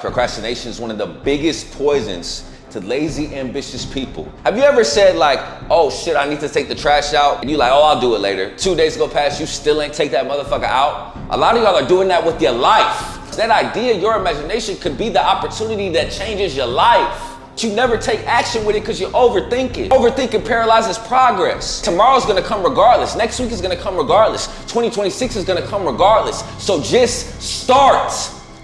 Procrastination is one of the biggest poisons to lazy, ambitious people. Have you ever said like, oh shit, I need to take the trash out? And you like, oh, I'll do it later. 2 days go past, you still ain't take that motherfucker out? A lot of y'all are doing that with your life. That idea, your imagination could be the opportunity that changes your life. But you never take action with it because you're overthinking. Overthinking paralyzes progress. Tomorrow's gonna come regardless. Next week is gonna come regardless. 2026 is gonna come regardless. So just start.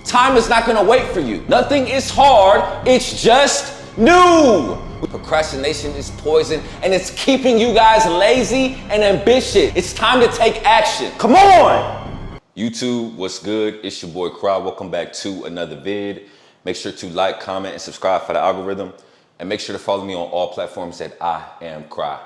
Time is not gonna wait for you. Nothing is hard, it's just new. Procrastination is poison and it's keeping you guys lazy and ambitious. It's time to take action. Come on! YouTube, what's good? It's your boy Cry. Welcome back to another vid. Make sure to like, comment, and subscribe for the algorithm. And make sure to follow me on all platforms that I am Cry.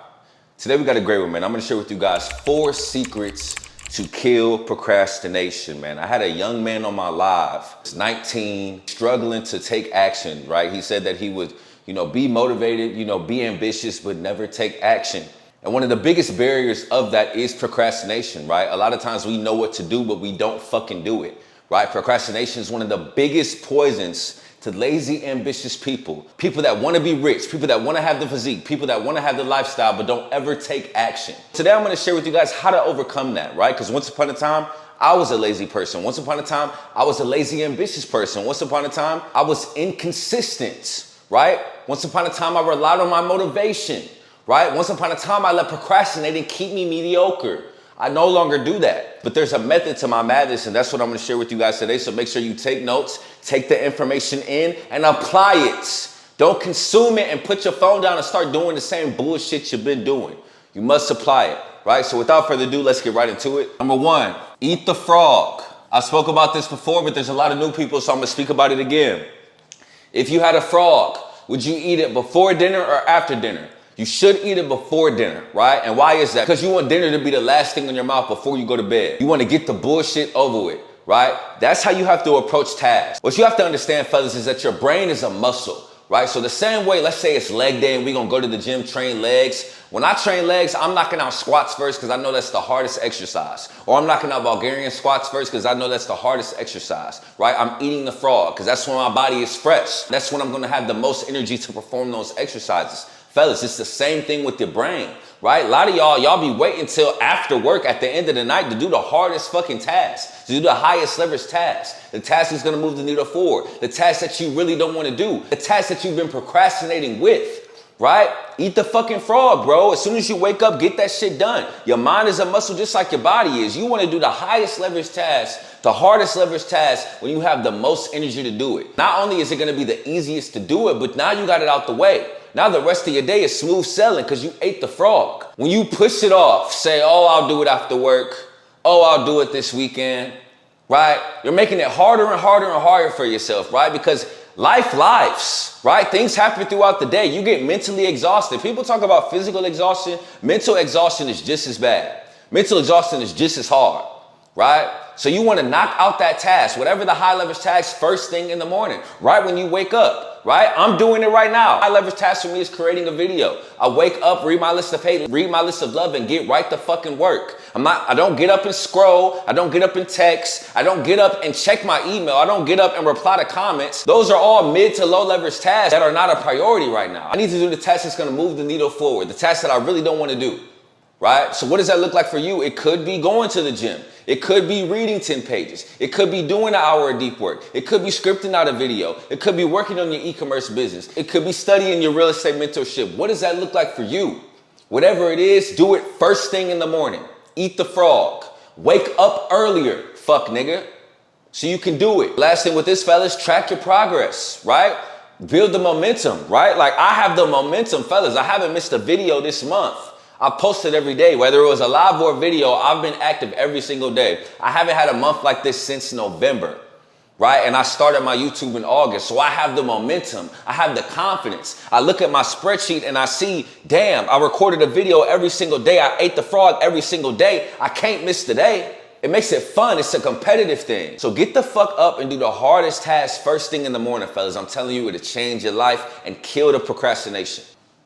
Today we got a great one, man. I'm gonna share with you guys 4 secrets to kill procrastination, man. I had a young man on my live, he's 19, struggling to take action, right? He said that he would, be motivated, be ambitious, but never take action. And one of the biggest barriers of that is procrastination, right? A lot of times we know what to do, but we don't fucking do it, right? Procrastination is one of the biggest poisons to lazy, ambitious people. People that want to be rich, people that want to have the physique, people that want to have the lifestyle, but don't ever take action. Today, I'm going to share with you guys how to overcome that, right? Because once upon a time, I was a lazy person. Once upon a time, I was a lazy, ambitious person. Once upon a time, I was inconsistent, right? Once upon a time, I relied on my motivation, right? Once upon a time, I let procrastinating keep me mediocre. I no longer do that, but there's a method to my madness, and that's what I'm gonna share with you guys today. So make sure you take notes, take the information in, and apply it. Don't consume it and put your phone down and start doing the same bullshit you've been doing. You must apply it, right? So without further ado, let's get right into it. Number 1, eat the frog. I spoke about this before, but there's a lot of new people, so I'm gonna speak about it again. If you had a frog, would you eat it before dinner or after dinner? You should eat it before dinner, right? And why is that? Because you want dinner to be the last thing in your mouth before you go to bed. You want to get the bullshit over with, right? That's how you have to approach tasks. What you have to understand, fellas, is that your brain is a muscle, right? So the same way, let's say it's leg day and we're going to go to the gym, train legs. When I train legs, I'm knocking out squats first because I know that's the hardest exercise. Or I'm knocking out Bulgarian squats first because I know that's the hardest exercise, right? I'm eating the frog because that's when my body is fresh. That's when I'm going to have the most energy to perform those exercises. Fellas, it's the same thing with your brain, right? A lot of y'all be waiting till after work at the end of the night to do the hardest fucking task, to do the highest leverage task, the task that's gonna move the needle forward, the task that you really don't wanna do, the task that you've been procrastinating with, right? Eat the fucking frog, bro. As soon as you wake up, get that shit done. Your mind is a muscle just like your body is. You wanna do the highest leverage task, the hardest leverage task when you have the most energy to do it. Not only is it gonna be the easiest to do it, but now you got it out the way. Now the rest of your day is smooth sailing because you ate the frog. When you push it off, say, oh, I'll do it after work. Oh, I'll do it this weekend, right? You're making it harder and harder and harder for yourself, right? Because lives, right? Things happen throughout the day. You get mentally exhausted. People talk about physical exhaustion. Mental exhaustion is just as bad. Mental exhaustion is just as hard, right? So you want to knock out that task, whatever the high leverage task, first thing in the morning, right when you wake up, right? I'm doing it right now. High leverage task for me is creating a video. I wake up, read my list of hate, read my list of love, and get right to fucking work. I don't get up and scroll. I don't get up and text. I don't get up and check my email. I don't get up and reply to comments. Those are all mid to low leverage tasks that are not a priority right now. I need to do the task that's going to move the needle forward, the task that I really don't want to do. Right? So what does that look like for you? It could be going to the gym. It could be reading 10 pages. It could be doing an hour of deep work. It could be scripting out a video. It could be working on your e-commerce business. It could be studying your real estate mentorship. What does that look like for you? Whatever it is, do it first thing in the morning. Eat the frog. Wake up earlier, fuck nigga, so you can do it. Last thing with this, fellas, track your progress, right? Build the momentum, right? Like I have the momentum, fellas. I haven't missed a video this month. I posted every day, whether it was a live or a video. I've been active every single day. I haven't had a month like this since November, right? And I started my YouTube in August. So I have the momentum. I have the confidence. I look at my spreadsheet and I see, damn, I recorded a video every single day. I ate the frog every single day. I can't miss the day. It makes it fun. It's a competitive thing. So get the fuck up and do the hardest task first thing in the morning, fellas. I'm telling you, it'll change your life and kill the procrastination.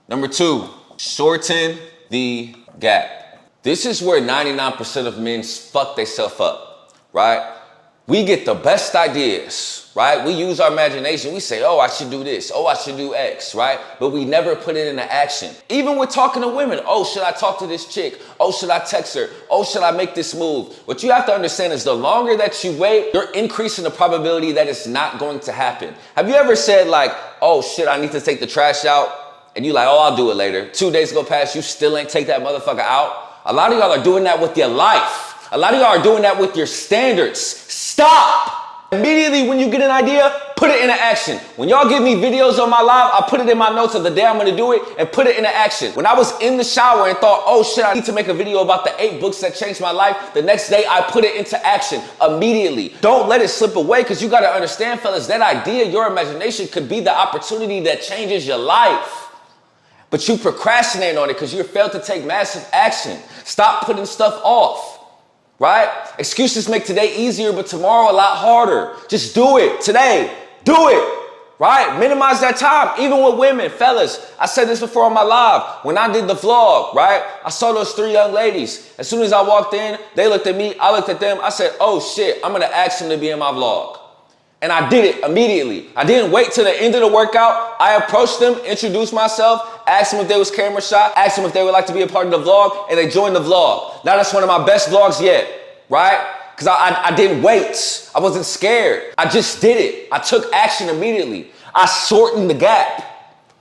Number 2, shorten the gap. This is where 99% of men fuck themselves up, right? We get the best ideas, right? We use our imagination. We say, oh, I should do this. Oh, I should do X, right? But we never put it into action. Even with talking to women, oh, should I talk to this chick? Oh, should I text her? Oh, should I make this move? What you have to understand is the longer that you wait, you're increasing the probability that it's not going to happen. Have you ever said like, oh shit, I need to take the trash out? And you like, oh, I'll do it later. 2 days go past, you still ain't take that motherfucker out. A lot of y'all are doing that with your life. A lot of y'all are doing that with your standards. Stop! Immediately when you get an idea, put it into action. When y'all give me videos on my live, I put it in my notes of the day I'm gonna do it and put it into action. When I was in the shower and thought, oh shit, I need to make a video about the 8 books that changed my life, the next day I put it into action immediately. Don't let it slip away, because you gotta understand, fellas, that idea, your imagination, could be the opportunity that changes your life. But you procrastinate on it because you failed to take massive action. Stop putting stuff off. Right? Excuses make today easier, but tomorrow a lot harder. Just do it today. Do it. Right? Minimize that time. Even with women, fellas. I said this before on my live. When I did the vlog, right? I saw those 3 young ladies. As soon as I walked in, they looked at me. I looked at them. I said, oh shit, I'm going to ask them to be in my vlog. And I did it immediately. I didn't wait till the end of the workout. I approached them, introduced myself, asked them if they was camera shy, asked them if they would like to be a part of the vlog, and they joined the vlog. Now that's one of my best vlogs yet, right? Because I didn't wait. I wasn't scared. I just did it. I took action immediately. I shortened the gap,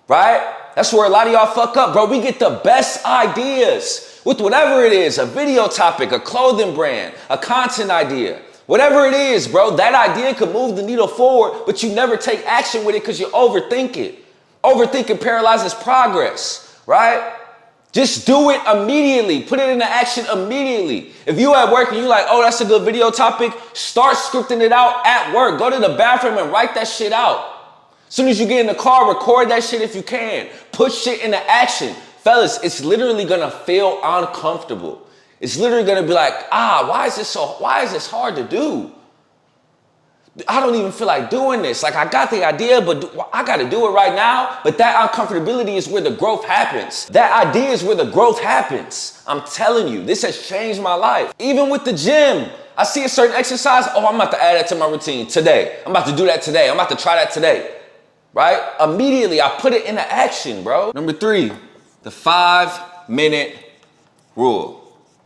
right? That's where a lot of y'all fuck up, bro. We get the best ideas with whatever it is, a video topic, a clothing brand, a content idea. Whatever it is, bro, that idea could move the needle forward, but you never take action with it because you overthink it. Overthinking paralyzes progress, right? Just do it immediately. Put it into action immediately. If you at work and you like, oh, that's a good video topic, start scripting it out at work. Go to the bathroom and write that shit out. As soon as you get in the car, record that shit if you can. Put shit into action. Fellas, it's literally gonna feel uncomfortable. It's literally gonna be like, why is this hard to do? I don't even feel like doing this. Like, I got the idea, but I gotta do it right now. But that uncomfortability is where the growth happens. That idea is where the growth happens. I'm telling you, this has changed my life. Even with the gym, I see a certain exercise, oh, I'm about to add that to my routine today. I'm about to do that today. I'm about to try that today, right? Immediately, I put it into action, bro. Number 3, the 5-minute rule.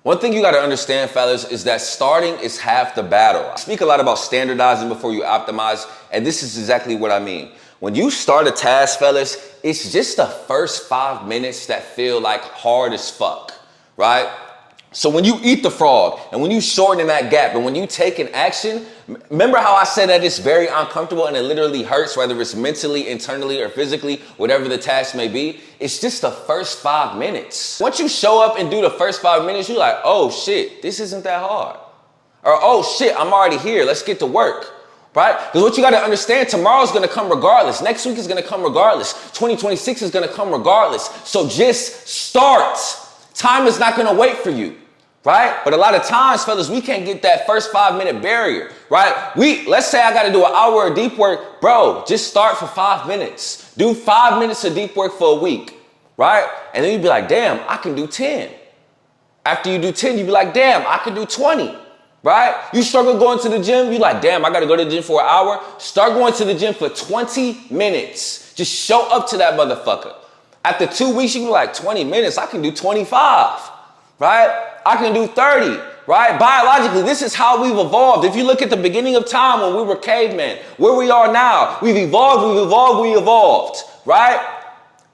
One thing you gotta understand, fellas, is that starting is half the battle. I speak a lot about standardizing before you optimize, and this is exactly what I mean. When you start a task, fellas, it's just the first 5 minutes that feel like hard as fuck, right? So when you eat the frog, and when you shorten that gap, and when you take an action, remember how I said that it's very uncomfortable and it literally hurts, whether it's mentally, internally, or physically, whatever the task may be? It's just the first 5 minutes. Once you show up and do the first 5 minutes, you're like, oh shit, this isn't that hard. Or, oh shit, I'm already here, let's get to work, right? Because what you gotta understand, tomorrow's gonna come regardless. Next week is gonna come regardless. 2026 is gonna come regardless. So just start. Time is not gonna wait for you. Right? But a lot of times, fellas, we can't get that first 5-minute barrier, right? Let's say I got to do an hour of deep work. Bro, just start for 5 minutes. Do 5 minutes of deep work for a week, right? And then you'd be like, damn, I can do 10. After you do 10, you'd be like, damn, I can do 20, right? You struggle going to the gym, you're like, damn, I got to go to the gym for an hour. Start going to the gym for 20 minutes. Just show up to that motherfucker. After 2 weeks, you be like, 20 minutes, I can do 25, right? I can do 30, right? Biologically, this is how we've evolved. If you look at the beginning of time when we were cavemen, where we are now, we've evolved, right?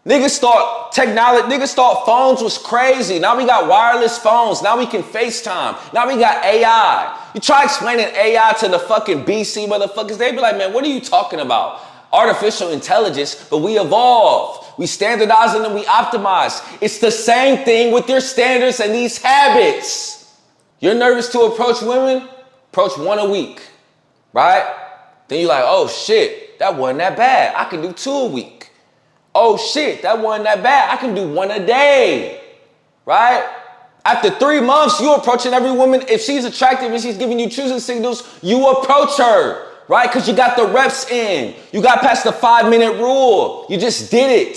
Niggas thought phones was crazy. Now we got wireless phones. Now we can FaceTime. Now we got AI. You try explaining AI to the fucking BC motherfuckers, they be like, man, what are you talking about? Artificial intelligence, but we evolve. We standardize and then we optimize. It's the same thing with your standards and these habits. You're nervous to approach women? Approach 1 a week, right? Then you're like, oh shit, that wasn't that bad. I can do 2 a week. Oh shit, that wasn't that bad. I can do 1 a day, right? After 3 months, you're approaching every woman. If she's attractive and she's giving you choosing signals, you approach her. Right? Because you got the reps in. You got past the 5-minute rule. You just did it.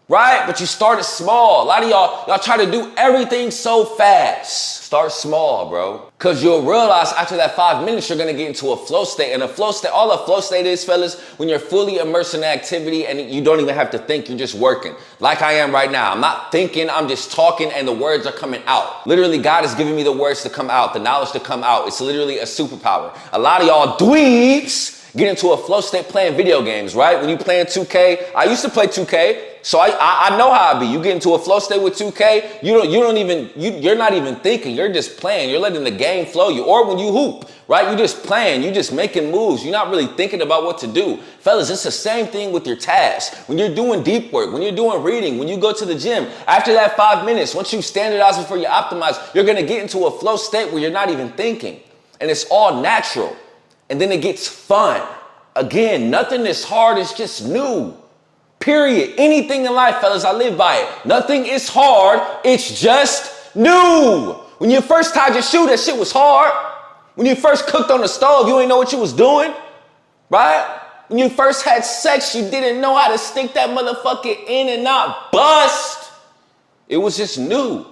right? But you started small. A lot of y'all try to do everything so fast. Start small, bro. Cause you'll realize after that 5 minutes, you're gonna get into a flow state. And a flow state, all a flow state is, fellas, when you're fully immersed in the activity and you don't even have to think, you're just working. Like I am right now. I'm not thinking, I'm just talking and the words are coming out. Literally, God is giving me the words to come out, the knowledge to come out. It's literally a superpower. A lot of y'all dweebs get into a flow state playing video games, right? When you playing 2K, I used to play 2K. So I know how it be. You get into a flow state with 2K, you're not even thinking, you're just playing. You're letting the game flow you. Or when you hoop, right? You're just playing, you're just making moves. You're not really thinking about what to do. Fellas, it's the same thing with your tasks. When you're doing deep work, when you're doing reading, when you go to the gym, after that 5 minutes, once you standardize before you optimize, you're gonna get into a flow state where you're not even thinking. And it's all natural. And then it gets fun. Again, nothing is hard, it's just new. Period. Anything in life, fellas, I live by it. Nothing is hard, it's just new. When you first tied your shoe, that shit was hard. When you first cooked on the stove, you ain't know what you was doing, right? When you first had sex, you didn't know how to stick that motherfucker in and not bust. It was just new,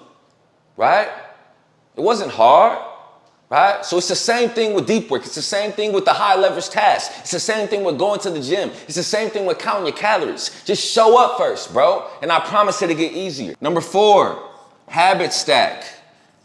right? It wasn't hard. Right? So it's the same thing with deep work. It's the same thing with the high leverage task. It's the same thing with going to the gym. It's the same thing with counting your calories. Just show up first, bro. And I promise it'll get easier. Number 4, habit stack.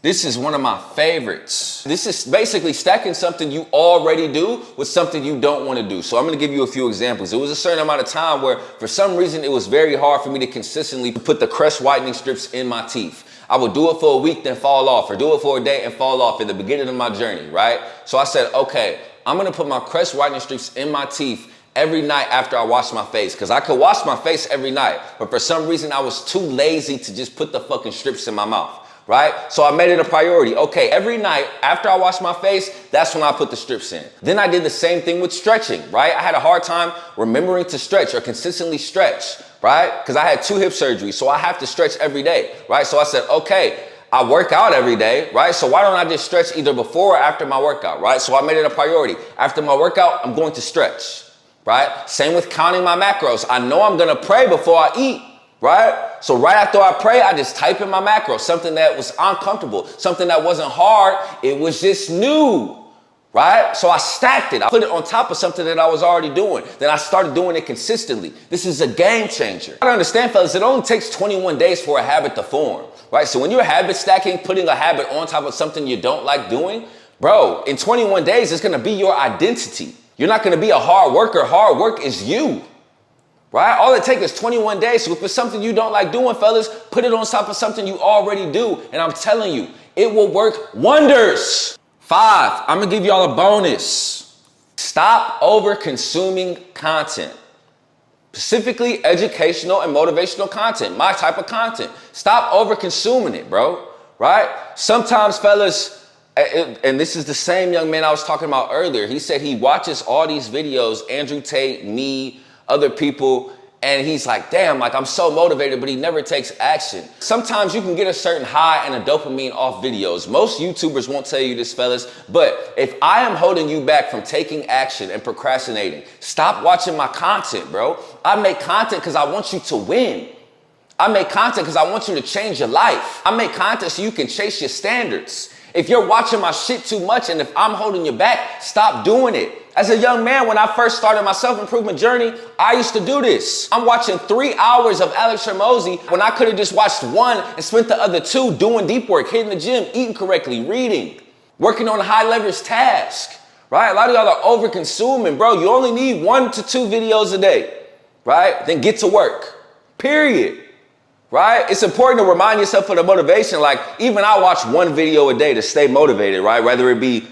This is one of my favorites. This is basically stacking something you already do with something you don't want to do. So I'm going to give you a few examples. It was a certain amount of time where for some reason it was very hard for me to consistently put the crest whitening strips in my teeth. I would do it for a week, then fall off, or do it for a day and fall off at the beginning of my journey, right? So I said, okay, I'm gonna put my crest whitening strips in my teeth every night after I wash my face, because I could wash my face every night, but for some reason I was too lazy to just put the fucking strips in my mouth, right? So I made it a priority. Okay, every night after I wash my face, that's when I put the strips in. Then I did the same thing with stretching, right? I had a hard time remembering to stretch or consistently stretch, right? Because I had 2 hip surgeries, so I have to stretch every day, right? So I said, okay, I work out every day, right? So why don't I just stretch either before or after my workout, right? So I made it a priority. After my workout, I'm going to stretch, right? Same with counting my macros. I know I'm gonna pray before I eat, right? So right after I pray, I just type in my macros, something that was uncomfortable, something that wasn't hard, it was just new. Right? So I stacked it. I put it on top of something that I was already doing. Then I started doing it consistently. This is a game changer. I understand, fellas, it only takes 21 days for a habit to form, right? So when you're habit stacking, putting a habit on top of something you don't like doing, bro, in 21 days, it's gonna be your identity. You're not gonna be a hard worker. Hard work is you, right? All it takes is 21 days. So if it's something you don't like doing, fellas, put it on top of something you already do. And I'm telling you, it will work wonders. 5, I'm gonna give y'all a bonus. Stop over consuming content. Specifically educational and motivational content, my type of content. Stop over consuming it, bro, right? Sometimes, fellas, and this is the same young man I was talking about earlier. He said he watches all these videos, Andrew Tate, me, other people, and he's like, damn, like I'm so motivated, but he never takes action. Sometimes you can get a certain high and a dopamine off videos. Most YouTubers won't tell you this, fellas, but if I am holding you back from taking action and procrastinating, stop watching my content, bro. I make content because I want you to win. I make content because I want you to change your life. I make content so you can chase your standards. If you're watching my shit too much and if I'm holding you back, stop doing it. As a young man, when I first started my self-improvement journey, I used to do this. I'm watching 3 hours of Alex Hormozy when I could have just watched 1 and spent the other 2 doing deep work, hitting the gym, eating correctly, reading, working on a high leverage task, right? A lot of y'all are over consuming, bro. You only need 1 to 2 videos a day, right? Then get to work, period. Right? It's important to remind yourself of the motivation. Like, even I watch 1 video a day to stay motivated, right? Whether it be,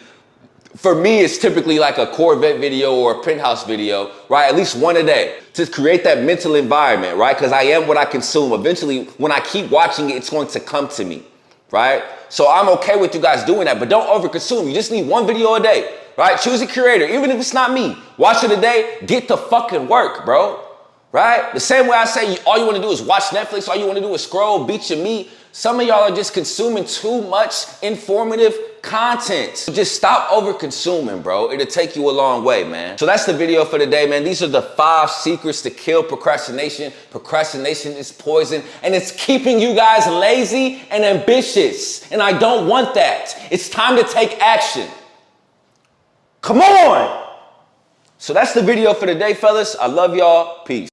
for me, it's typically like a Corvette video or a penthouse video, right? At least 1 a day to create that mental environment, right? Because I am what I consume. Eventually, when I keep watching it, it's going to come to me, right? So I'm okay with you guys doing that, but don't overconsume. You just need 1 video a day, right? Choose a creator, even if it's not me. Watch it a day, get to fucking work, bro. Right? The same way I say all you want to do is watch Netflix, all you want to do is scroll, beat your meat. Some of y'all are just consuming too much informative content. So just stop over consuming, bro. It'll take you a long way, man. So that's the video for today, man. These are the 5 secrets to kill procrastination. Procrastination is poison, and it's keeping you guys lazy and ambitious. And I don't want that. It's time to take action. Come on. So that's the video for today, fellas. I love y'all. Peace.